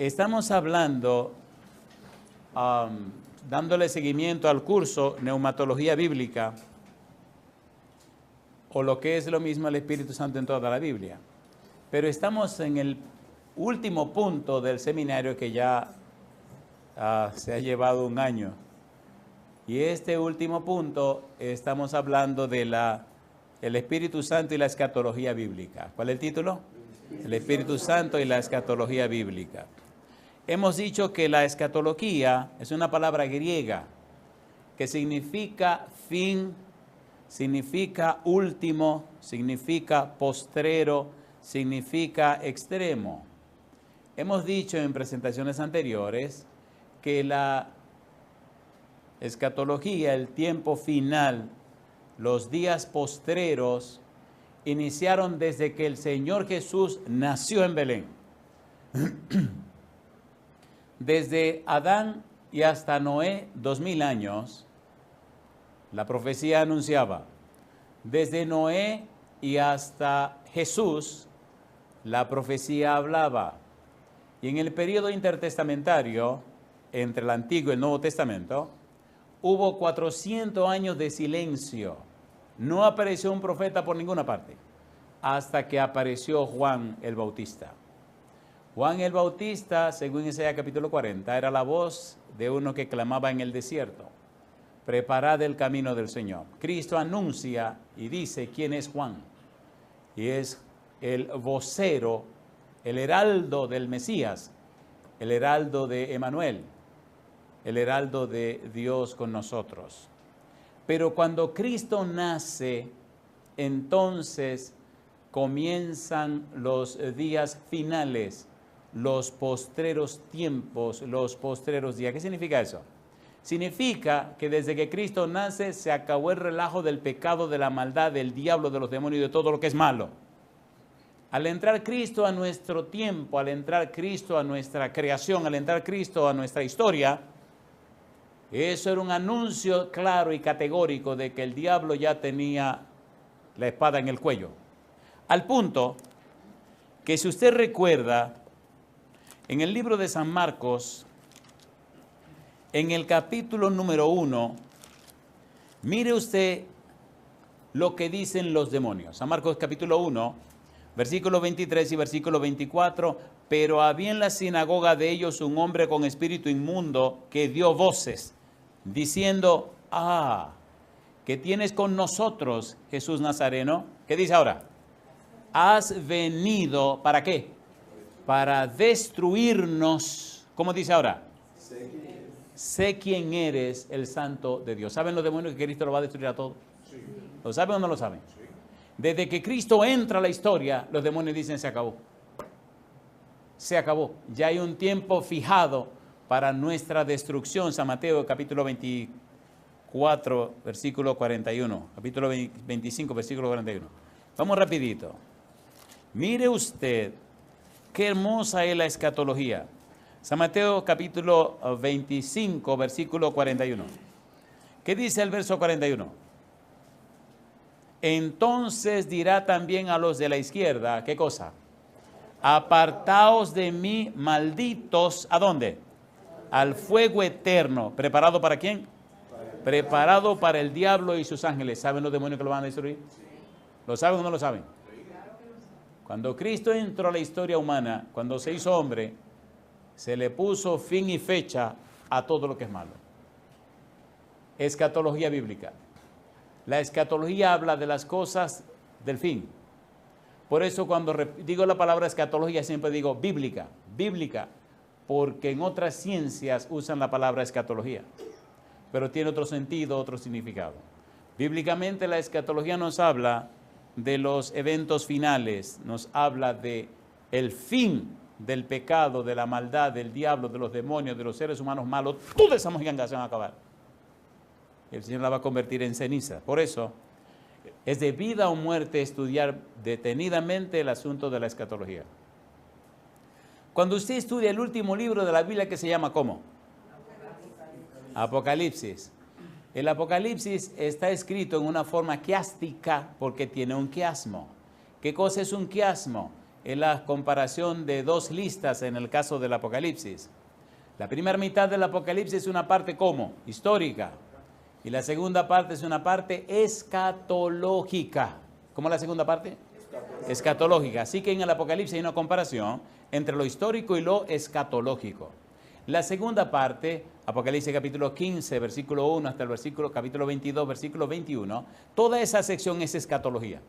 Estamos hablando, dándole seguimiento al curso Neumatología Bíblica, o lo que es lo mismo el Espíritu Santo en toda la Biblia. Pero estamos en el último punto del seminario que ya se ha llevado un año. Y este último punto estamos hablando de el Espíritu Santo y la escatología bíblica. ¿Cuál es el título? El Espíritu Santo y la escatología bíblica. Hemos dicho que la escatología es una palabra griega que significa fin, significa último, significa postrero, significa extremo. Hemos dicho en presentaciones anteriores que la escatología, el tiempo final, los días postreros, iniciaron desde que el Señor Jesús nació en Belén. Desde Adán y hasta Noé, 2000 años, la profecía anunciaba. Desde Noé y hasta Jesús, la profecía hablaba. Y en el periodo intertestamentario, entre el Antiguo y el Nuevo Testamento, hubo 400 años de silencio. No apareció un profeta por ninguna parte, hasta que apareció Juan el Bautista. Juan el Bautista, según Isaías capítulo 40, era la voz de uno que clamaba en el desierto: preparad el camino del Señor. Cristo anuncia y dice quién es Juan. Y es el vocero, el heraldo del Mesías, el heraldo de Emanuel, el heraldo de Dios con nosotros. Pero cuando Cristo nace, entonces comienzan los días finales, los postreros tiempos, los postreros días. ¿Qué significa eso? Significa que desde que Cristo nace se acabó el relajo del pecado, de la maldad, del diablo, de los demonios y de todo lo que es malo. Al entrar Cristo a nuestro tiempo, al entrar Cristo a nuestra creación, al entrar Cristo a nuestra historia, eso era un anuncio claro y categórico de que el diablo ya tenía la espada en el cuello. Al punto que, si usted recuerda, en el libro de San Marcos, en el capítulo número 1, mire usted lo que dicen los demonios. San Marcos capítulo 1, versículo 23 y versículo 24. Pero había en la sinagoga de ellos un hombre con espíritu inmundo que dio voces, diciendo: ¿qué tienes con nosotros, Jesús Nazareno? ¿Qué dice ahora? Has venido, ¿para qué? Para destruirnos. ¿Cómo dice ahora? Sé quién eres, el Santo de Dios. ¿Saben los demonios que Cristo lo va a destruir a todos? Sí. ¿Lo saben o no lo saben? Sí. Desde que Cristo entra a la historia, los demonios dicen: se acabó. Se acabó. Ya hay un tiempo fijado para nuestra destrucción. San Mateo capítulo 24, versículo 41. Capítulo 25, versículo 41. Vamos rapidito. Mire usted qué hermosa es la escatología. San Mateo capítulo 25, versículo 41. ¿Qué dice el verso 41? Entonces dirá también a los de la izquierda, ¿qué cosa? Apartaos de mí, malditos, ¿a dónde? Al fuego eterno. ¿Preparado para quién? Preparado para el diablo y sus ángeles. ¿Saben los demonios que lo van a destruir? ¿Lo saben o no lo saben? Cuando Cristo entró a la historia humana, cuando se hizo hombre, se le puso fin y fecha a todo lo que es malo. Escatología bíblica. La escatología habla de las cosas del fin. Por eso cuando digo la palabra escatología siempre digo bíblica, bíblica, porque en otras ciencias usan la palabra escatología, pero tiene otro sentido, otro significado. Bíblicamente la escatología nos habla de los eventos finales, nos habla de el fin del pecado, de la maldad, del diablo, de los demonios, de los seres humanos malos. Toda esa mojiganga se van a acabar. El Señor la va a convertir en ceniza. Por eso es de vida o muerte estudiar detenidamente el asunto de la escatología. Cuando usted estudia el último libro de la Biblia, que se llama ¿cómo? Apocalipsis. El Apocalipsis está escrito en una forma quiástica porque tiene un quiasmo. ¿Qué cosa es un quiasmo? es la comparación de dos listas en el caso del Apocalipsis. La primera mitad del Apocalipsis es una parte ¿cómo? Histórica. Y la segunda parte es una parte escatológica. ¿Cómo es la segunda parte? Escatológica. Así que en el Apocalipsis hay una comparación entre lo histórico y lo escatológico. La segunda parte, Apocalipsis capítulo 15, versículo 1 hasta el capítulo 22, versículo 21, toda esa sección es escatología.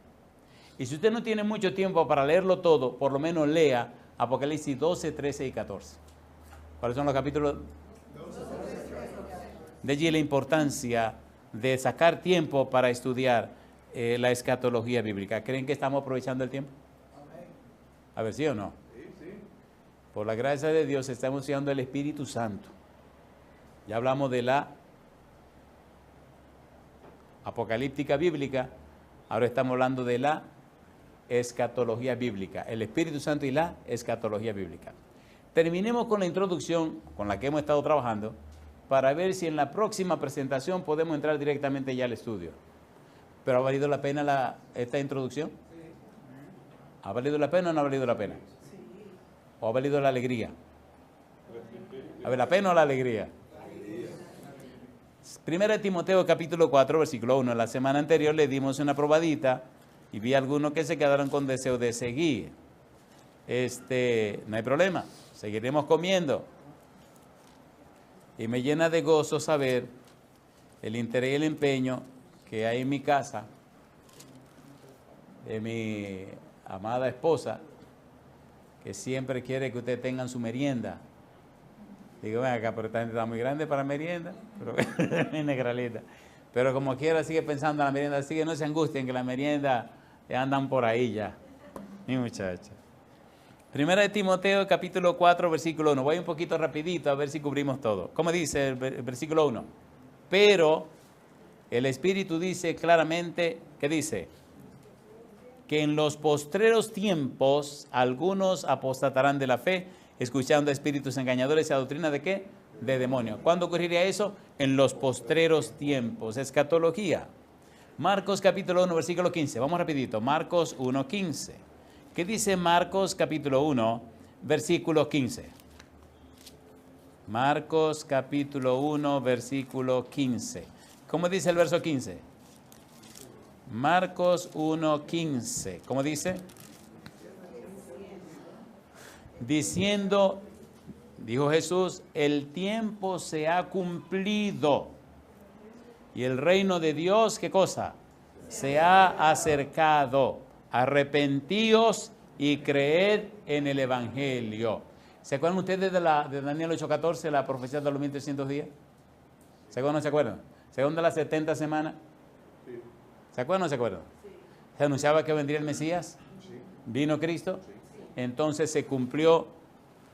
Y si usted no tiene mucho tiempo para leerlo todo, por lo menos lea Apocalipsis 12, 13 y 14. ¿Cuáles son los capítulos? De allí la importancia de sacar tiempo para estudiar la escatología bíblica. ¿Creen que estamos aprovechando el tiempo? A ver, ¿sí o no? Por la gracia de Dios estamos usando el Espíritu Santo. Ya hablamos de la apocalíptica bíblica, ahora estamos hablando de la escatología bíblica, el Espíritu Santo y la escatología bíblica. Terminemos con la introducción con la que hemos estado trabajando para ver si en la próxima presentación podemos entrar directamente ya al estudio. ¿Pero ha valido la pena esta introducción? ¿Ha valido la pena o no ha valido la pena? ¿O ha valido la alegría? ¿Ha valido la pena o la alegría? Primera de Timoteo capítulo 4, versículo 1. La semana anterior le dimos una probadita y vi algunos que se quedaron con deseo de seguir. No hay problema, seguiremos comiendo. Y me llena de gozo saber el interés y el empeño que hay en mi casa, de mi amada esposa, que siempre quiere que ustedes tengan su merienda. Digo, ven acá, pero esta gente está muy grande para merienda. Pero, mi negralita. Pero como quiera, sigue pensando en la merienda. Así que no se angustien, que la merienda andan por ahí ya. Mi muchacha. Primera de Timoteo, capítulo 4, versículo 1. Voy un poquito rapidito a ver si cubrimos todo. ¿Cómo dice el versículo 1? Pero el Espíritu dice claramente, ¿qué dice? Que en los postreros tiempos algunos apostatarán de la fe, escuchando a espíritus engañadores y a doctrina de ¿qué? De demonios. ¿Cuándo ocurriría eso? En los postreros tiempos. Escatología. Marcos capítulo 1, versículo 15. Vamos rapidito. Marcos 1, 15. ¿Qué dice Marcos capítulo 1, versículo 15? Marcos capítulo 1, versículo 15. ¿Cómo dice el verso 15? Marcos 1, 15. ¿Cómo dice? Diciendo, dijo Jesús, el tiempo se ha cumplido y el reino de Dios, ¿qué cosa? Se ha acercado. Arrepentíos y creed en el Evangelio. ¿Se acuerdan ustedes de Daniel 8:14, la profecía de los 1300 días? ¿Se acuerdan o no se acuerdan? ¿Se acuerdan de las 70 semanas? Sí. ¿Se acuerdan o no se acuerdan? Sí. ¿Se anunciaba que vendría el Mesías? Sí. ¿Vino Cristo? Sí. Entonces se cumplió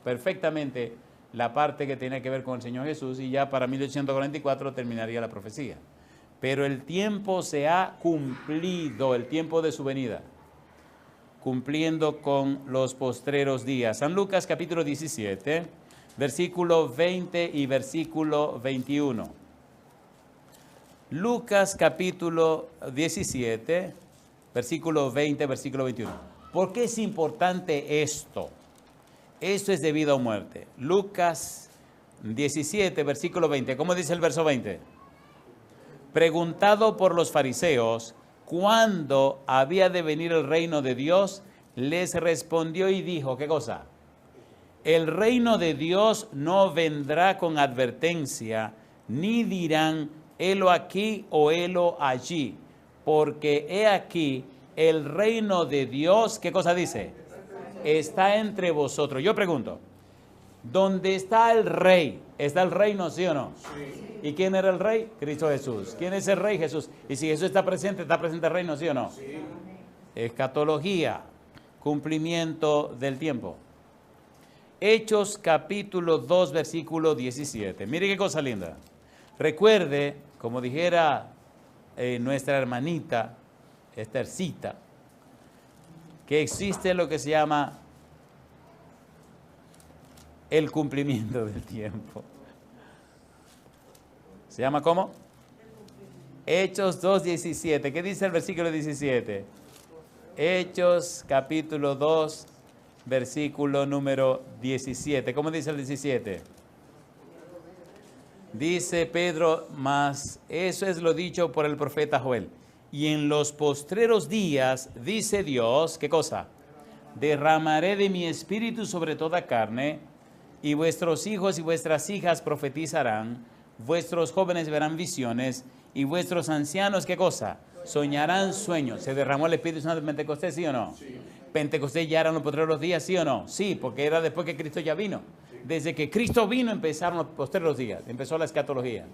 perfectamente la parte que tenía que ver con el Señor Jesús y ya para 1844 terminaría la profecía. Pero el tiempo se ha cumplido, el tiempo de su venida, cumpliendo con los postreros días. San Lucas capítulo 17, versículo 20 y versículo 21. Lucas capítulo 17, versículo 20, versículo 21. ¿Por qué es importante esto? Esto es de vida o muerte. Lucas 17, versículo 20. ¿Cómo dice el verso 20? Preguntado por los fariseos cuándo había de venir el reino de Dios, les respondió y dijo, ¿qué cosa? El reino de Dios no vendrá con advertencia, ni dirán, helo aquí o helo allí, porque he aquí, el reino de Dios, ¿qué cosa dice? Está entre vosotros. Yo pregunto, ¿dónde está el rey? ¿Está el reino, sí o no? Sí. ¿Y quién era el rey? Cristo Jesús. ¿Quién es el rey? Jesús. ¿Y si Jesús está presente el reino, sí o no? Sí. Escatología, cumplimiento del tiempo. Hechos capítulo 2, versículo 17. Mire qué cosa linda. Recuerde, como dijera nuestra hermanita Esthercita, que existe lo que se llama el cumplimiento del tiempo. ¿Se llama cómo? Hechos 2:17. ¿Qué dice el versículo 17? Hechos capítulo 2, versículo número 17. ¿Cómo dice el 17? Dice Pedro, mas eso es lo dicho por el profeta Joel. Y en los postreros días, dice Dios, ¿qué cosa? Derramaré de mi espíritu sobre toda carne, y vuestros hijos y vuestras hijas profetizarán, vuestros jóvenes verán visiones, y vuestros ancianos, ¿qué cosa? Soñarán sueños. ¿Se derramó el Espíritu Santo en Pentecostés, sí o no? Sí. ¿Pentecostés ya eran los postreros días, sí o no? Sí, porque era después que Cristo ya vino. Desde que Cristo vino empezaron los postreros días, empezó la escatología.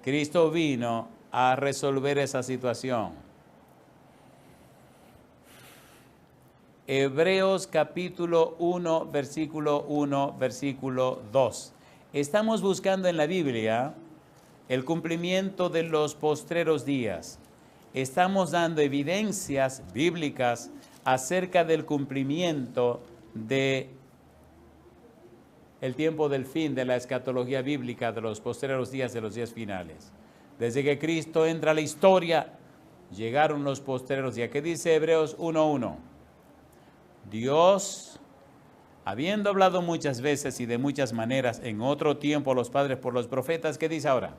Cristo vino a resolver esa situación. Hebreos capítulo 1, versículo 1, versículo 2. Estamos buscando en la Biblia el cumplimiento de los postreros días. Estamos dando evidencias bíblicas acerca del cumplimiento de el tiempo del fin de la escatología bíblica de los postreros días, de los días finales. Desde que Cristo entra a la historia, llegaron los postreros días. ¿Qué dice Hebreos 1:1? Dios, habiendo hablado muchas veces y de muchas maneras en otro tiempo a los padres por los profetas, ¿qué dice ahora?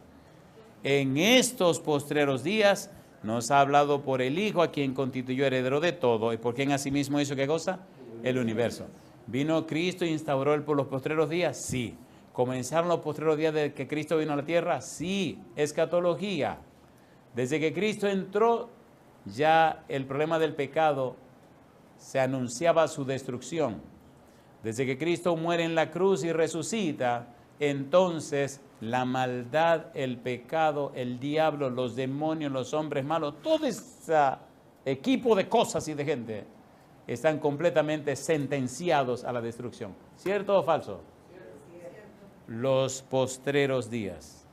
En estos postreros días nos ha hablado por el Hijo, a quien constituyó heredero de todo, y por quien asimismo hizo, ¿qué cosa? El universo. ¿Vino Cristo e instauró por los postreros días? Sí. ¿Comenzaron los postreros días de que Cristo vino a la tierra? Sí. Escatología. Desde que Cristo entró, ya el problema del pecado se anunciaba su destrucción. Desde que Cristo muere en la cruz y resucita, entonces la maldad, el pecado, el diablo, los demonios, los hombres malos, todo ese equipo de cosas y de gente están completamente sentenciados a la destrucción. ¿Cierto o falso? Los postreros días.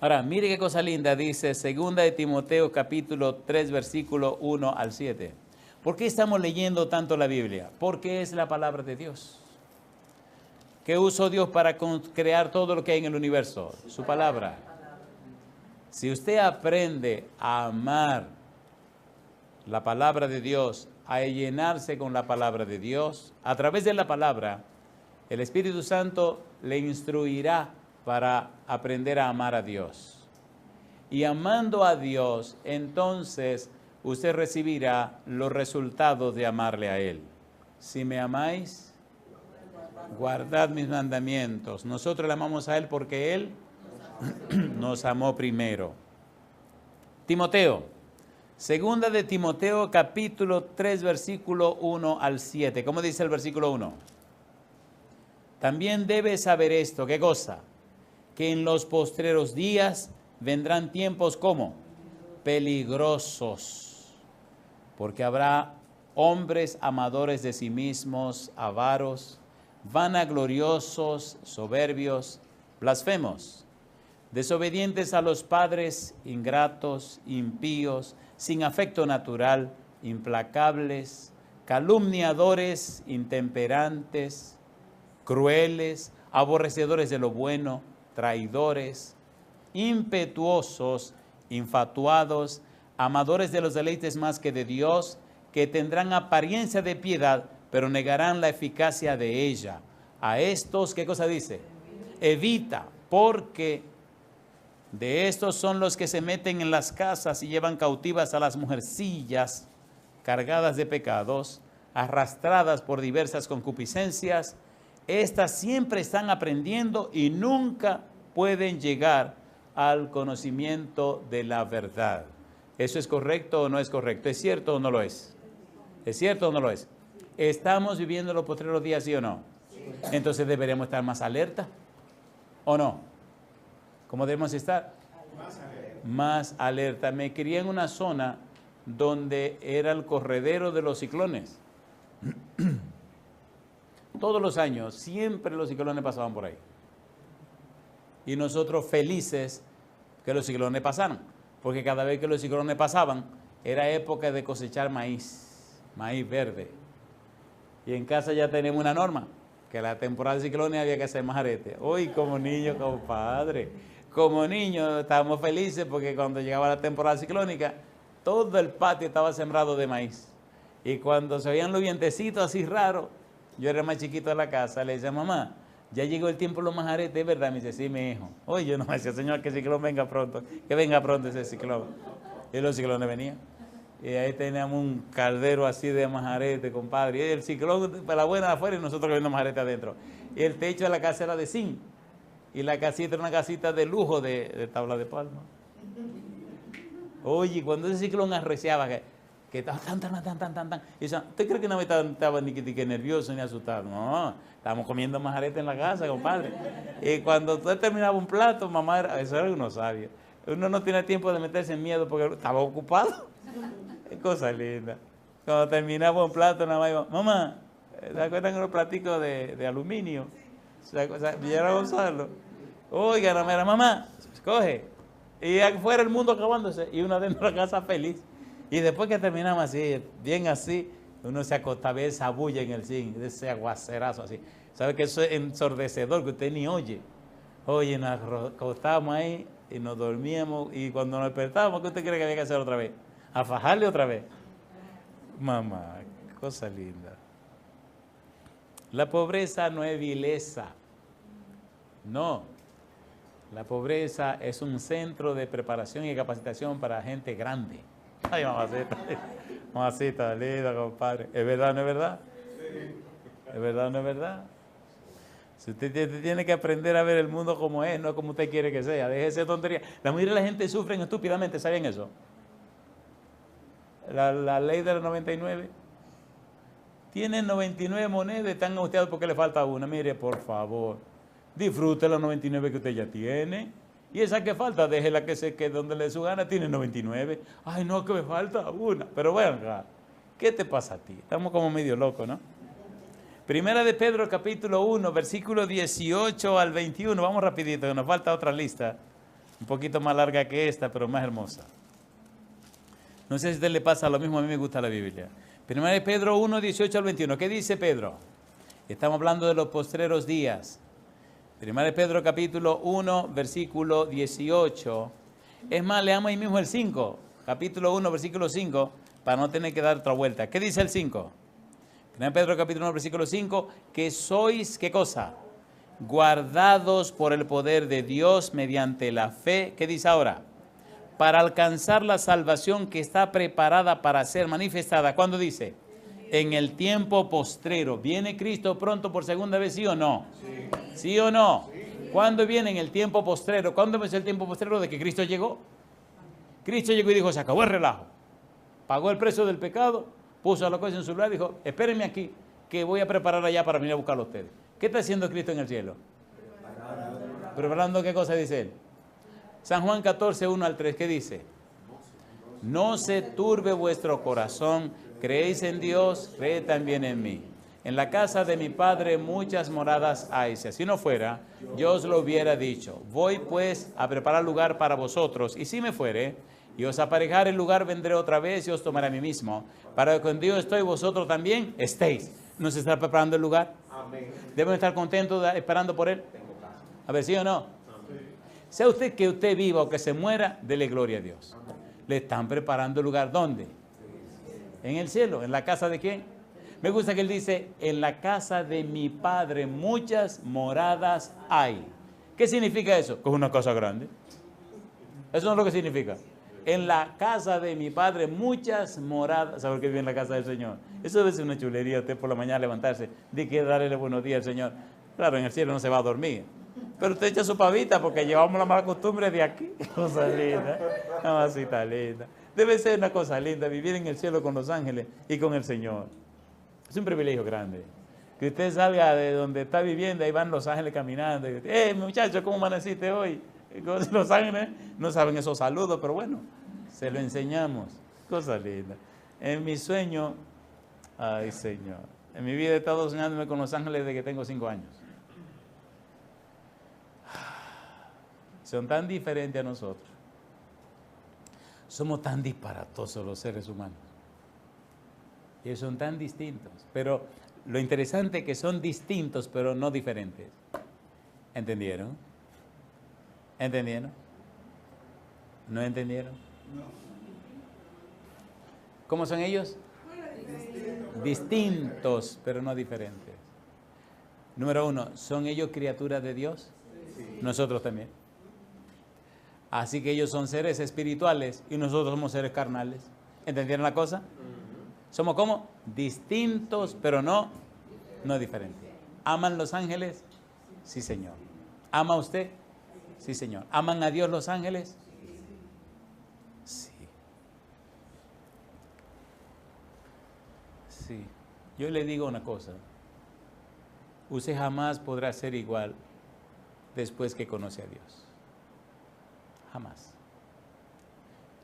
Ahora, mire qué cosa linda, dice 2 de Timoteo capítulo 3, versículo 1 al 7. ¿Por qué estamos leyendo tanto la Biblia? Porque es la palabra de Dios. ¿Qué usó Dios para crear todo lo que hay en el universo? Su palabra. Si usted aprende a amar la palabra de Dios, a llenarse con la palabra de Dios, a través de la palabra, el Espíritu Santo le instruirá para aprender a amar a Dios. Y amando a Dios, entonces usted recibirá los resultados de amarle a Él. Si me amáis, guardad mis mandamientos. Nosotros le amamos a Él porque Él nos amó primero. Timoteo, 2 de Timoteo capítulo 3, versículo 1 al 7. ¿Cómo dice el versículo 1? También debes saber esto, ¿qué cosa? Que en los postreros días vendrán tiempos como peligrosos, porque habrá hombres amadores de sí mismos, avaros, vanagloriosos, soberbios, blasfemos, desobedientes a los padres, ingratos, impíos, sin afecto natural, implacables, calumniadores, intemperantes, crueles, aborrecedores de lo bueno, traidores, impetuosos, infatuados, amadores de los deleites más que de Dios, que tendrán apariencia de piedad, pero negarán la eficacia de ella. A estos, ¿qué cosa dice? Evita, porque de estos son los que se meten en las casas y llevan cautivas a las mujercillas cargadas de pecados, arrastradas por diversas concupiscencias. Estas siempre están aprendiendo y nunca pueden llegar al conocimiento de la verdad. ¿Eso es correcto o no es correcto? ¿Es cierto o no lo es? ¿Es cierto o no lo es? ¿Estamos viviendo los postreros días, sí o no? Entonces deberíamos estar más alerta, ¿o no? ¿Cómo debemos estar? Más alerta. Me crié en una zona donde era el corredero de los ciclones. Todos los años, siempre los ciclones pasaban por ahí. Y nosotros felices que los ciclones pasaran, porque cada vez que los ciclones pasaban, era época de cosechar maíz verde. Y en casa ya tenemos una norma, que la temporada de ciclones había que hacer majarete. Hoy como niño, compadre, como niño estábamos felices porque cuando llegaba la temporada ciclónica, todo el patio estaba sembrado de maíz. Y cuando se veían los vientecitos así raros, yo era más chiquito de la casa, le decía, mamá, ya llegó el tiempo de los majaretes, ¿verdad? Me dice, sí, mi hijo. Oye, yo no me decía, Señor, que el ciclón venga pronto, que venga pronto ese ciclón. Y los ciclones venían. Y ahí teníamos un caldero así de majarete, compadre. Y el ciclón para la buena de afuera y nosotros comiendo majarete adentro. Y el techo de la casa era de zinc. Y la casita era una casita de lujo de tabla de palma. Oye, cuando ese ciclón arreciaba, que estaba tan. Y ¿usted cree que no me estaba ni nervioso ni asustado? No, estábamos comiendo majarete en la casa, compadre. Y cuando usted terminaba un plato, mamá, eso era uno sabio. Uno no tiene tiempo de meterse en miedo porque estaba ocupado. Qué cosa linda. Cuando terminaba un plato, nada más iba, mamá, ¿se acuerdan de los platicos de aluminio? ¿Vieron a usarlo? Oiga, no me era, mamá, coge. Y afuera el mundo acabándose y uno dentro de la casa feliz. Y después que terminamos así, bien así, uno se acostaba esa bulla en el zinc, ese aguacerazo así. ¿Sabe que eso es ensordecedor que usted ni oye? Oye, nos acostábamos ahí y nos dormíamos y cuando nos despertábamos, ¿qué usted cree que había que hacer otra vez? A fajarle otra vez. Mamá, qué cosa linda. La pobreza no es vileza. No. La pobreza es un centro de preparación y capacitación para gente grande. Ay, mamacita. Mamacita, linda, compadre. ¿Es verdad o no es verdad? ¿Es verdad o no es verdad? Si usted tiene que aprender a ver el mundo como es, no como usted quiere que sea. Déjese de tontería. La mayoría de la gente sufre estúpidamente, ¿saben eso? La ley de los 99. Tienen 99 monedas y están angustiados porque le falta una. Mire, por favor, disfrute las 99 que usted ya tiene. Y esa que falta, déjela que se quede donde le dé su gana, tiene 99. Ay, no, que me falta una. Pero venga, ¿qué te pasa a ti? Estamos como medio locos, ¿no? Primera de Pedro, capítulo 1, versículo 18 al 21. Vamos rapidito, que nos falta otra lista. Un poquito más larga que esta, pero más hermosa. No sé si a usted le pasa lo mismo, a mí me gusta la Biblia. Primera de Pedro 1, 18 al 21. ¿Qué dice Pedro? Estamos hablando de los postreros días. Primera de Pedro capítulo 1, versículo 18. Es más, leamos ahí mismo el 5. Capítulo 1, versículo 5, para no tener que dar otra vuelta. ¿Qué dice el 5? Primera de Pedro capítulo 1, versículo 5. Que sois, ¿qué cosa? Guardados por el poder de Dios mediante la fe. ¿Qué dice ahora? Para alcanzar la salvación que está preparada para ser manifestada. ¿Cuándo dice? En el tiempo postrero. ¿Viene Cristo pronto por segunda vez, sí o no? Sí. ¿Sí o no? Sí. ¿Cuándo viene en el tiempo postrero? ¿Cuándo empezó el tiempo postrero de que Cristo llegó? Cristo llegó y dijo, se acabó el relajo. Pagó el precio del pecado, puso a la cosa en su lugar y dijo, espérenme aquí, que voy a preparar allá para venir a buscarlo a ustedes. ¿Qué está haciendo Cristo en el cielo? ¿Preparando qué cosa dice él? San Juan 14, 1 al 3, ¿qué dice? No se turbe vuestro corazón, creéis en Dios, creed también en mí. En la casa de mi Padre muchas moradas hay, si así no fuera, yo os lo hubiera dicho. Voy pues a preparar lugar para vosotros, y si me fuere, y os aparejare el lugar, vendré otra vez y os tomaré a mí mismo, para que cuando yo estoy, vosotros también estéis. ¿No se está preparando el lugar? ¿Deben estar contentos esperando por él? A ver, ¿sí o no? Sea usted que usted viva o que se muera, dele gloria a Dios. Le están preparando el lugar, ¿dónde? En el cielo. ¿En la casa de quién? Me gusta que él dice, en la casa de mi Padre muchas moradas hay. ¿Qué significa eso? Que es una casa grande. Eso no es lo que significa. En la casa de mi Padre muchas moradas. ¿Sabe qué vive en la casa del Señor? Eso debe ser una chulería, usted por la mañana levantarse, de que darle buenos días al Señor. Claro, en el cielo no se va a dormir. Pero usted echa su pavita porque llevamos la mala costumbre de aquí. Cosa linda. Una masita linda. Debe ser una cosa linda vivir en el cielo con los ángeles y con el Señor. Es un privilegio grande. Que usted salga de donde está viviendo, ahí van los ángeles caminando. Y, muchacho, ¿cómo amaneciste hoy? Los ángeles no saben esos saludos, pero bueno, se lo enseñamos. Cosa linda. En mi sueño, ay Señor, en mi vida he estado soñándome con los ángeles desde que tengo 5 años. Son tan diferentes a nosotros. Somos tan disparatosos los seres humanos. Y son tan distintos. Pero lo interesante es que son distintos, pero no diferentes. ¿Entendieron? ¿Entendieron? ¿No entendieron? No. ¿Cómo son ellos? Distintos, pero no diferentes. Número 1, ¿son ellos criaturas de Dios? Nosotros también. Así que ellos son seres espirituales y nosotros somos seres carnales. ¿Entendieron la cosa? Somos como distintos, pero no diferentes. ¿Aman los ángeles? Sí, Señor. ¿Ama usted? Sí, Señor. ¿Aman a Dios los ángeles? Sí. Sí. Yo le digo una cosa. Usted jamás podrá ser igual después que conoce a Dios. Jamás.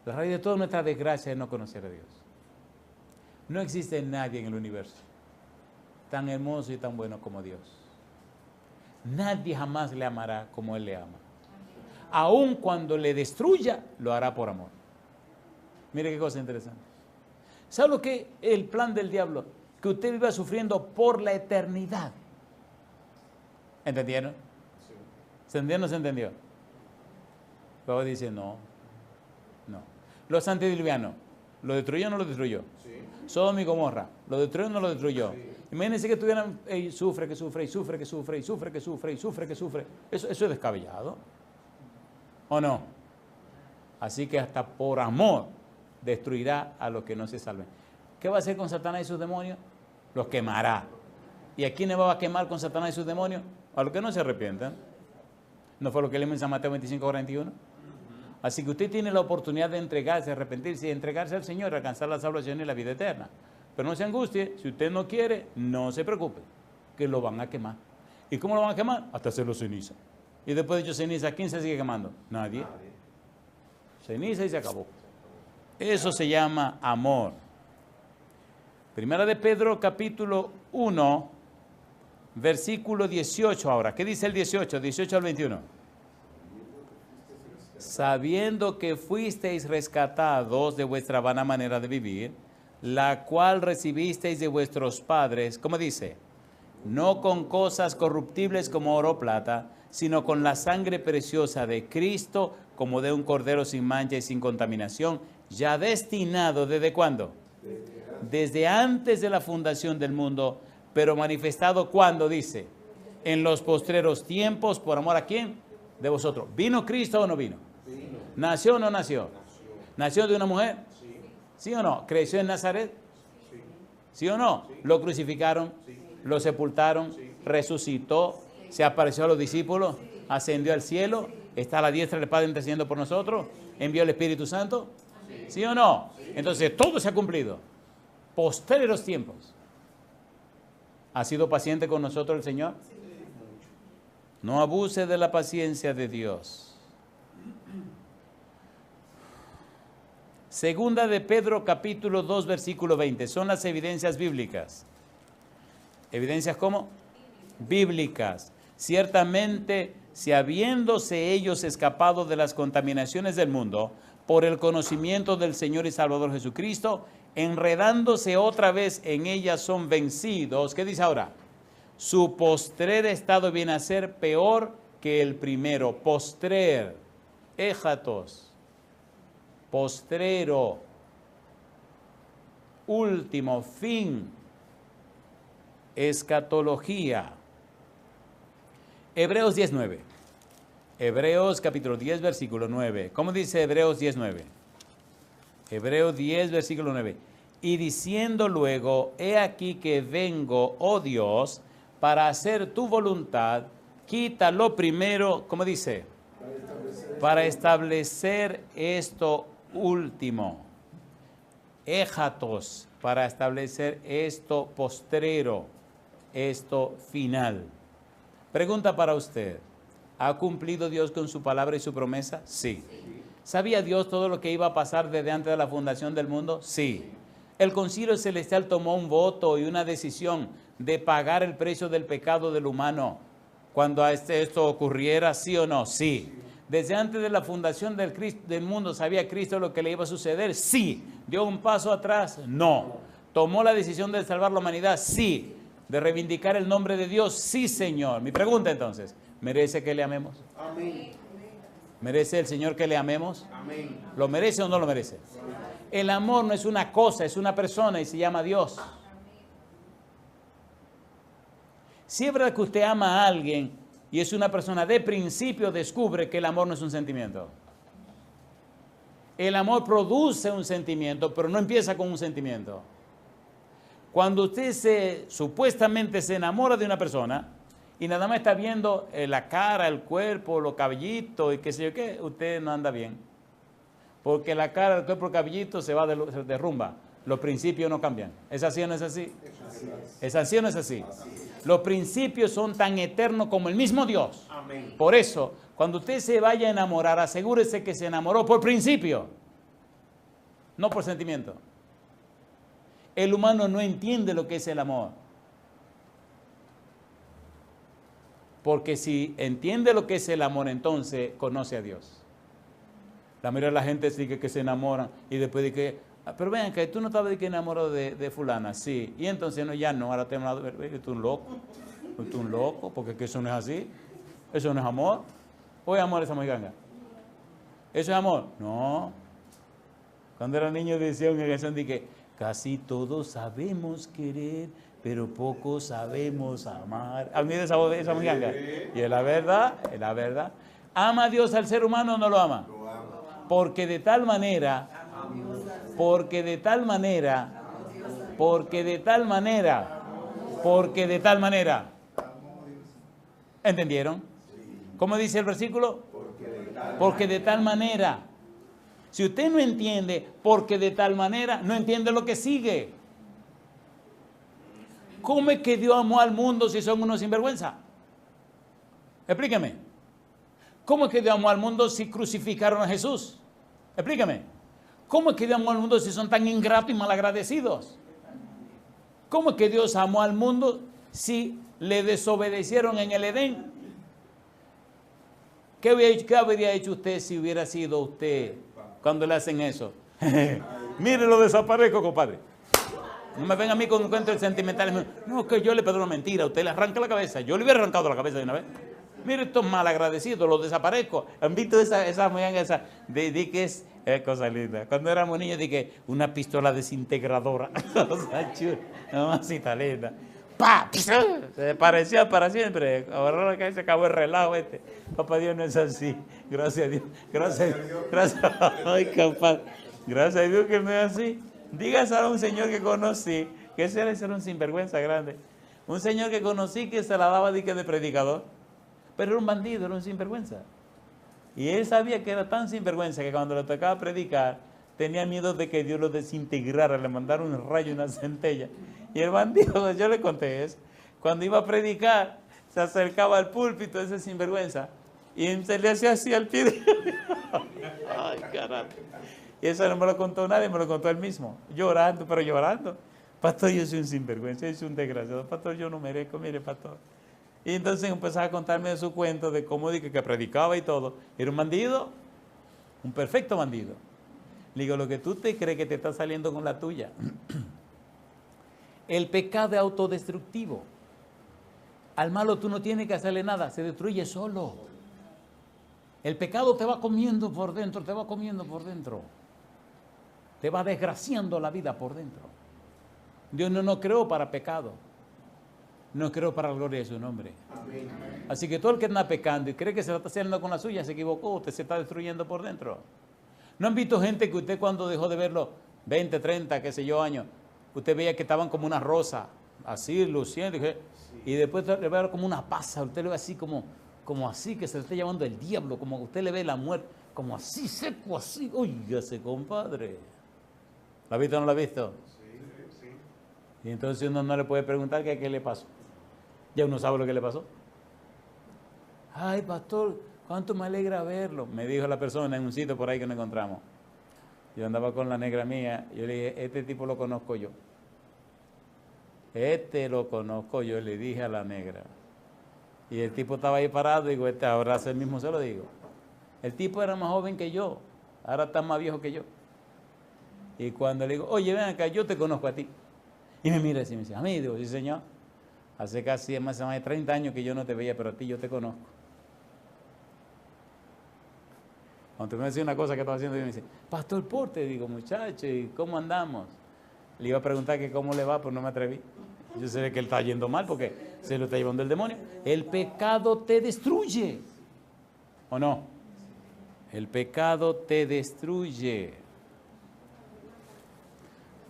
La raíz de toda nuestra desgracia es no conocer a Dios. No existe nadie en el universo tan hermoso y tan bueno como Dios. Nadie jamás le amará como Él le ama. Aun cuando le destruya, lo hará por amor. Mire qué cosa interesante. ¿Sabe lo que es el plan del diablo? Que usted viva sufriendo por la eternidad. ¿Entendieron? ¿Se entendió o no se entendió? Luego dice, no. Los antediluvianos, ¿lo destruyó o no lo destruyó? Sí. Sodoma y Gomorra, ¿lo destruyó o no lo destruyó? Sí. Imagínense que estuvieran, sufre. Eso es descabellado. ¿O no? Así que hasta por amor destruirá a los que no se salven. ¿Qué va a hacer con Satanás y sus demonios? Los quemará. ¿Y a quiénes va a quemar con Satanás y sus demonios? A los que no se arrepientan. ¿No fue lo que leímos en San Mateo 25:41? Así que usted tiene la oportunidad de entregarse, arrepentirse y entregarse al Señor, alcanzar la salvación y la vida eterna. Pero no se angustie, si usted no quiere, no se preocupe, que lo van a quemar. ¿Y cómo lo van a quemar? Hasta hacerlo ceniza. Y después de hecho ceniza, ¿quién se sigue quemando? Nadie. Ceniza y se acabó. Eso se llama amor. Primera de Pedro, capítulo 1, versículo 18 ahora. ¿Qué dice el 18? 18 al 21. Sabiendo que fuisteis rescatados de vuestra vana manera de vivir, la cual recibisteis de vuestros padres, ¿cómo dice? No con cosas corruptibles como oro o plata, sino con la sangre preciosa de Cristo, como de un cordero sin mancha y sin contaminación, ya destinado, ¿desde cuándo? Desde antes de la fundación del mundo, pero manifestado, ¿cuándo? Dice, en los postreros tiempos, ¿por amor a quién? De vosotros. ¿Vino Cristo o no vino? ¿Nació o no nació? ¿Nació de una mujer? ¿Sí o no? ¿Creció en Nazaret? ¿Sí o no? ¿Lo crucificaron? ¿Lo sepultaron? ¿Resucitó? ¿Se apareció a los discípulos? ¿Ascendió al cielo? ¿Está a la diestra del Padre intercediendo por nosotros? ¿Envió el Espíritu Santo? ¿Sí o no? Entonces todo se ha cumplido. Postreros tiempos. ¿Ha sido paciente con nosotros el Señor? No abuse de la paciencia de Dios. Segunda de Pedro, capítulo 2, versículo 20. Son las evidencias bíblicas. ¿Evidencias cómo? Bíblicas. Ciertamente, si habiéndose ellos escapado de las contaminaciones del mundo, por el conocimiento del Señor y Salvador Jesucristo, enredándose otra vez en ellas son vencidos. ¿Qué dice ahora? Su postrer estado viene a ser peor que el primero. Postrer. Éjatos. Postrero, último, fin, escatología. Hebreos 10:9. Hebreos capítulo 10, versículo 9. ¿Cómo dice Hebreos 10:9? Hebreos 10, versículo 9. Y diciendo luego, he aquí que vengo, oh Dios, para hacer tu voluntad, quita lo primero, ¿cómo dice? Para establecer esto último, éjatos, para establecer esto postrero, esto final. Pregunta para usted, ¿ha cumplido Dios con su palabra y su promesa? Sí. ¿Sabía Dios todo lo que iba a pasar desde antes de la fundación del mundo? Sí. El Concilio Celestial tomó un voto y una decisión de pagar el precio del pecado del humano cuando esto ocurriera, ¿sí o no? Sí. Desde antes de la fundación del mundo, ¿sabía Cristo lo que le iba a suceder? Sí. ¿Dio un paso atrás? No. ¿Tomó la decisión de salvar la humanidad? Sí. ¿De reivindicar el nombre de Dios? Sí, Señor. Mi pregunta entonces, ¿merece que le amemos? Amén. ¿Merece el Señor que le amemos? Amén. ¿Lo merece o no lo merece? El amor no es una cosa, es una persona y se llama Dios. Si es verdad que usted ama a alguien y es una persona de principio, descubre que el amor no es un sentimiento. El amor produce un sentimiento, pero no empieza con un sentimiento. Cuando usted supuestamente se enamora de una persona y nada más está viendo la cara, el cuerpo, los cabellitos y qué sé yo qué, usted no anda bien. Porque la cara, el cuerpo, el cabellito se derrumba. Los principios no cambian. ¿Es así o no es así? ¿Es así o no es así? Los principios son tan eternos como el mismo Dios. Amén. Por eso, cuando usted se vaya a enamorar, asegúrese que se enamoró por principio, no por sentimiento. El humano no entiende lo que es el amor. Porque si entiende lo que es el amor, entonces conoce a Dios. La mayoría de la gente dice que se enamoran y después dice que, pero vean que tú no estabas de que enamorado de fulana, sí. Y entonces no, ya no, ahora te enamorado, tú un loco, tú un loco, porque eso no es así. Eso no es amor. ¿O es amor esa mojiganga? ¿Eso es amor? No. Cuando era niño decía una canción de que casi todos sabemos querer, pero pocos sabemos amar. ¿Han oído esa mojiganga? Y es la verdad, es la verdad. ¿Ama a Dios al ser humano o no lo ama? Lo ama. Porque de tal manera, ¿entendieron? ¿Cómo dice el versículo? Porque de tal manera. Si usted no entiende porque de tal manera, no entiende lo que sigue. ¿Cómo es que Dios amó al mundo si son unos sinvergüenza? Explíqueme. ¿Cómo es que Dios amó al mundo si crucificaron a Jesús? Explíqueme. ¿Cómo es que Dios amó al mundo si son tan ingratos y malagradecidos? ¿Cómo es que Dios amó al mundo si le desobedecieron en el Edén? ¿Qué habría hecho usted si hubiera sido usted cuando le hacen eso? Mire, lo desaparezco, compadre. No me venga a mí con un cuento sentimental. No, que yo le perdono mentira. Usted le arranca la cabeza. Yo le hubiera arrancado la cabeza de una vez. Mire, estos malagradecidos, los desaparezco. ¿Han visto esa moñanga esa? De que es cosa linda. Cuando éramos niños, dije, una pistola desintegradora. Cosa chula. Mamacita linda. ¡Pah! Se parecía para siempre. Ahora la cabeza acabó el relajo este. Papá Dios no es así. Gracias a Dios. Gracias a Dios. Gracias. Ay, capaz. Gracias a Dios que no es así. Dígase a un señor que conocí, que ese era un sinvergüenza grande. Un señor que conocí que se la daba de predicador. Pero era un bandido, era un sinvergüenza. Y él sabía que era tan sinvergüenza que cuando le tocaba predicar, tenía miedo de que Dios lo desintegrara, le mandara un rayo, una centella. Y el bandido, yo le conté eso, cuando iba a predicar, se acercaba al púlpito, ese sinvergüenza, y se le hacía así al pie. Ay, carajo. Y eso no me lo contó nadie, me lo contó él mismo. Llorando, pero llorando. Pastor, yo soy un sinvergüenza, yo soy un desgraciado. Pastor, yo no merezco, mire, pastor. Y entonces empezaba a contarme de su cuento, de cómo dije que predicaba y todo. Era un bandido, un perfecto bandido. Le digo, lo que tú te crees que te está saliendo con la tuya. El pecado es autodestructivo. Al malo tú no tienes que hacerle nada, se destruye solo. El pecado te va comiendo por dentro, te va comiendo por dentro. Te va desgraciando la vida por dentro. Dios no nos creó para pecado. Nos creó para la gloria de su nombre. Amén. Así que todo el que anda pecando y cree que se lo está haciendo con la suya, se equivocó, usted se está destruyendo por dentro. ¿No han visto gente que usted cuando dejó de verlo, 20, 30, qué sé yo, años, usted veía que estaban como una rosa, así, luciendo, y después le ve como una pasa, usted le ve así como así, que se le está llamando el diablo, como usted le ve la muerte, como así, seco, así, óigase, compadre. ¿La ha visto o no la ha visto? Sí. Y entonces uno no le puede preguntar qué le pasó. Ya uno sabe lo que le pasó. Ay, pastor, cuánto me alegra verlo, me dijo la persona en un sitio por ahí que nos encontramos. Yo andaba con la negra mía, yo le dije, este tipo lo conozco yo. Este lo conozco yo, le dije a la negra. Y el tipo estaba ahí parado, digo, ahora hace el mismo, se lo digo. El tipo era más joven que yo, ahora está más viejo que yo. Y cuando le digo, oye, ven acá, yo te conozco a ti. Y me mira así y me dice, a mí, digo, sí señor. Hace casi más de 30 años que yo no te veía, pero a ti yo te conozco. Cuando me decía una cosa que estaba haciendo, y me dice, pastor Porte, digo, muchacho, ¿y cómo andamos? Le iba a preguntar que cómo le va, pues no me atreví. Yo sé que él está yendo mal porque se lo está llevando el demonio. El pecado te destruye. ¿O no? El pecado te destruye.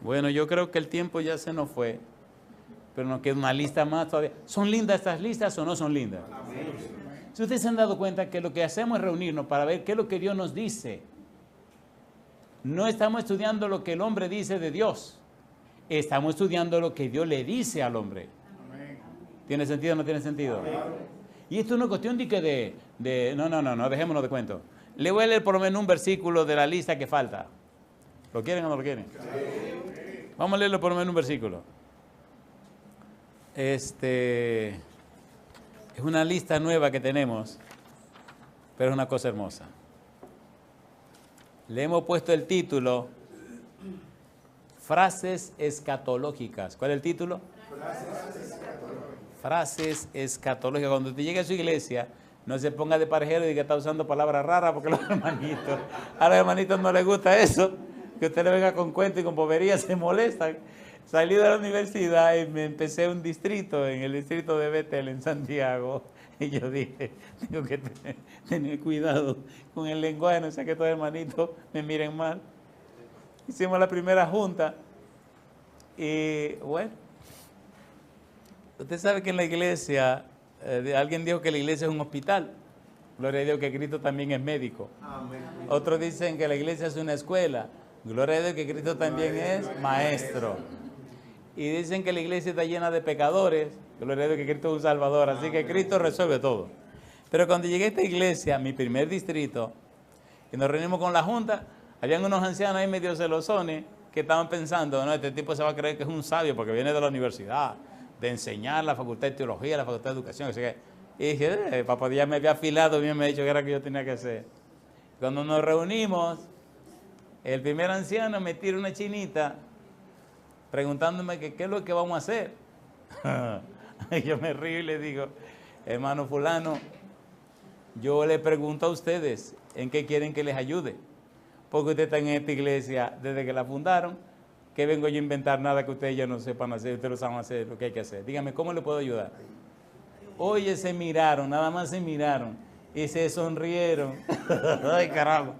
Bueno, yo creo que el tiempo ya se nos fue, pero nos queda una lista más todavía. ¿Son lindas estas listas o no son lindas? Si ustedes se han dado cuenta que lo que hacemos es reunirnos para ver qué es lo que Dios nos dice. No estamos estudiando lo que el hombre dice de Dios. Estamos estudiando lo que Dios le dice al hombre. ¿Tiene sentido o no tiene sentido? Y esto no es cuestión de no, dejémonos de cuento. Le voy a leer por lo menos un versículo de la lista que falta. ¿Lo quieren o no lo quieren? Vamos a leerlo por lo menos un versículo. Es una lista nueva que tenemos, pero es una cosa hermosa. Le hemos puesto el título Frases escatológicas. ¿Cuál es el título? Frases escatológicas. Cuando te llegue a su iglesia, no se ponga de parejero y diga que está usando palabras raras porque a los hermanitos no les gusta eso. Que usted le venga con cuento y con bobería, se molestan. Salí de la universidad y me empecé un distrito, en el distrito de Betel, en Santiago. Y yo dije, tengo que tener cuidado con el lenguaje, no sea que todos los hermanitos me miren mal. Hicimos la primera junta y bueno, usted sabe que en la iglesia, alguien dijo que la iglesia es un hospital. Gloria a Dios que Cristo también es médico. Amén. Otros dicen que la iglesia es una escuela. Gloria a Dios que Cristo también es maestro. Y dicen que la iglesia está llena de pecadores. Gloria a Dios que Cristo es un salvador. Así que Cristo resuelve todo. Pero cuando llegué a esta iglesia, mi primer distrito, y nos reunimos con la junta, habían unos ancianos ahí medio celosones que estaban pensando, no, este tipo se va a creer que es un sabio porque viene de la universidad, de enseñar la facultad de teología, la facultad de educación. Así que, y dije, papá ya me había afilado, bien me ha dicho que era que yo tenía que hacer. Cuando nos reunimos, el primer anciano me tira una chinita preguntándome que qué es lo que vamos a hacer. Yo me río y le digo, hermano fulano, yo le pregunto a ustedes en qué quieren que les ayude. Porque ustedes están en esta iglesia desde que la fundaron, que vengo yo a inventar nada que ustedes ya no sepan hacer, ustedes lo saben hacer, lo que hay que hacer. Dígame, ¿cómo le puedo ayudar? Oye, se miraron, nada más se miraron y se sonrieron. Ay, caramba.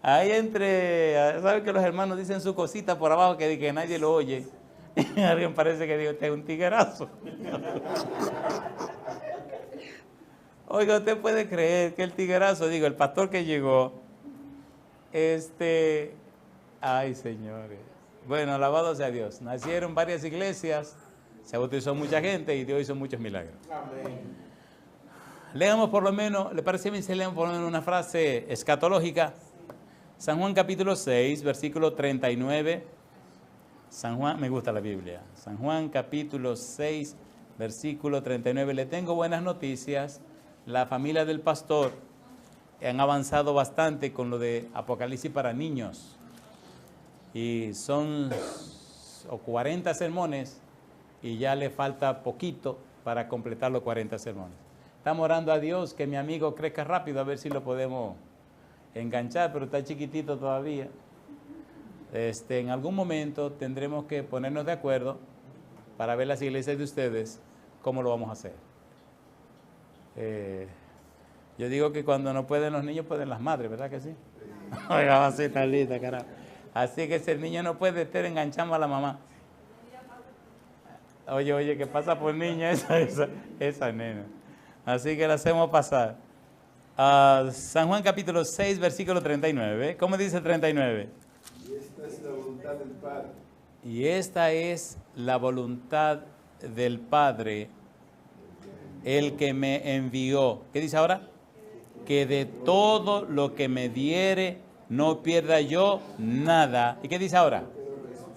Ahí ¿sabe que los hermanos dicen su cosita por abajo que nadie lo oye? Alguien parece que digo, este es un tiguerazo. Oiga, usted puede creer que el tiguerazo, digo, el pastor que llegó, ay señores. Bueno, alabado sea Dios. Nacieron varias iglesias, se bautizó mucha gente y Dios hizo muchos milagros. Amén. Leamos por lo menos, ¿le parece bien si leemos por lo menos una frase escatológica? San Juan capítulo 6, versículo 39. San Juan, me gusta la Biblia. San Juan capítulo 6, versículo 39. Le tengo buenas noticias. La familia del pastor han avanzado bastante con lo de Apocalipsis para niños. Y son 40 sermones y ya le falta poquito para completar los 40 sermones. Estamos orando a Dios que mi amigo crezca rápido a ver si lo podemos enganchar, pero está chiquitito todavía. En algún momento tendremos que ponernos de acuerdo para ver las iglesias de ustedes cómo lo vamos a hacer. Yo digo que cuando no pueden los niños, pueden las madres, ¿verdad que sí? Oiga, va a ser tan linda, carajo. Así que si el niño no puede estar, enganchamos a la mamá. Oye, ¿qué pasa por niña esa nena? Así que la hacemos pasar. San Juan capítulo 6, versículo 39. ¿Cómo dice el 39? Y esta es la voluntad del Padre. Y esta es la voluntad del Padre, el que me envió. ¿Qué dice ahora? Que de todo lo que me diere no pierda yo nada. ¿Y qué dice ahora?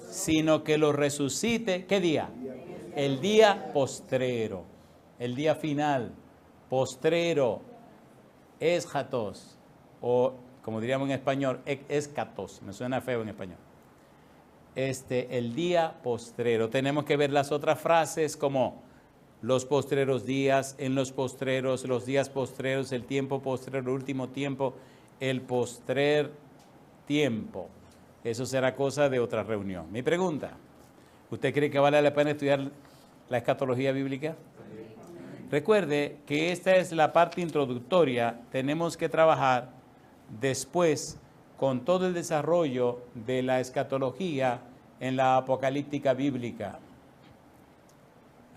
Sino que lo resucite. ¿Qué día? El día postrero. El día final. Postrero. Eschatos. O como diríamos en español, escatos. Me suena feo en español. El día postrero. Tenemos que ver las otras frases como los postreros días, en los postreros, los días postreros, el tiempo postrero, el último tiempo, el postrer tiempo. Eso será cosa de otra reunión. Mi pregunta, ¿usted cree que vale la pena estudiar la escatología bíblica? Recuerde que esta es la parte introductoria. Tenemos que trabajar después con todo el desarrollo de la escatología en la apocalíptica bíblica.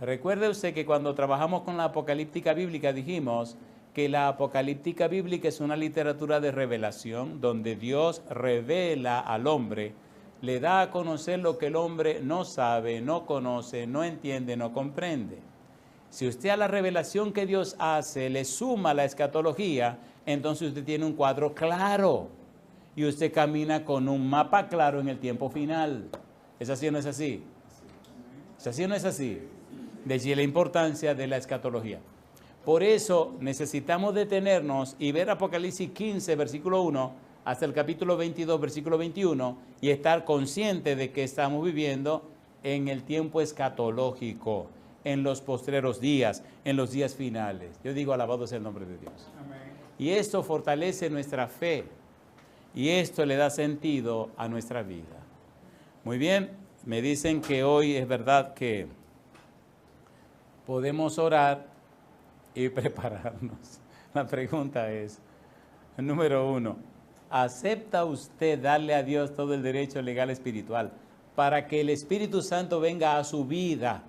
Recuerde usted que cuando trabajamos con la apocalíptica bíblica dijimos que la apocalíptica bíblica es una literatura de revelación donde Dios revela al hombre, le da a conocer lo que el hombre no sabe, no conoce, no entiende, no comprende. Si usted a la revelación que Dios hace le suma la escatología, entonces usted tiene un cuadro claro y usted camina con un mapa claro en el tiempo final. ¿Es así o no es así? ¿Es así o no es así? De allí la importancia de la escatología. Por eso necesitamos detenernos y ver Apocalipsis 15, versículo 1, hasta el capítulo 22, versículo 21, y estar consciente de que estamos viviendo en el tiempo escatológico, en los postreros días, en los días finales. Yo digo, alabado sea el nombre de Dios. Amén. Y esto fortalece nuestra fe, y esto le da sentido a nuestra vida. Muy bien, me dicen que hoy es verdad que podemos orar y prepararnos. La pregunta es, número 1, ¿acepta usted darle a Dios todo el derecho legal espiritual para que el Espíritu Santo venga a su vida,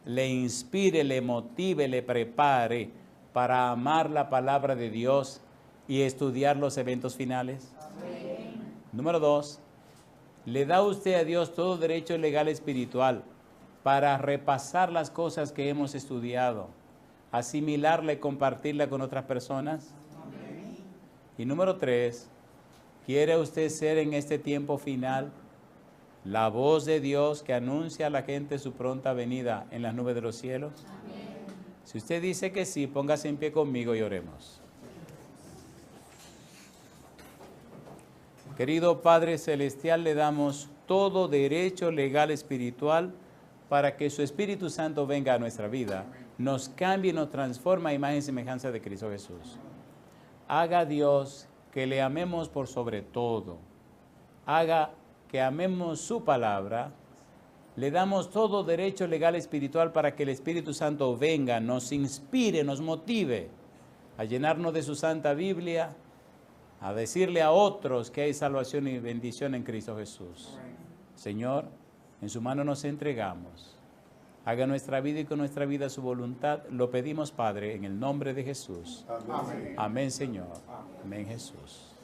le inspire, le motive, le prepare para amar la palabra de Dios y estudiar los eventos finales? Amén. Número 2, ¿le da usted a Dios todo derecho legal espiritual para repasar las cosas que hemos estudiado, asimilarla y compartirla con otras personas? Amén. Y número 3, ¿quiere usted ser en este tiempo final la voz de Dios que anuncia a la gente su pronta venida en las nubes de los cielos? Amén. Si usted dice que sí, póngase en pie conmigo y oremos. Querido Padre Celestial, le damos todo derecho legal espiritual para que su Espíritu Santo venga a nuestra vida, nos cambie y nos transforma a imagen y semejanza de Cristo Jesús. Haga Dios que le amemos por sobre todo. Haga que amemos su palabra. Le damos todo derecho legal espiritual para que el Espíritu Santo venga, nos inspire, nos motive a llenarnos de su Santa Biblia, a decirle a otros que hay salvación y bendición en Cristo Jesús. Señor, en su mano nos entregamos. Haga nuestra vida y con nuestra vida su voluntad. Lo pedimos, Padre, en el nombre de Jesús. Amén. Amén, Señor. Amén, Jesús.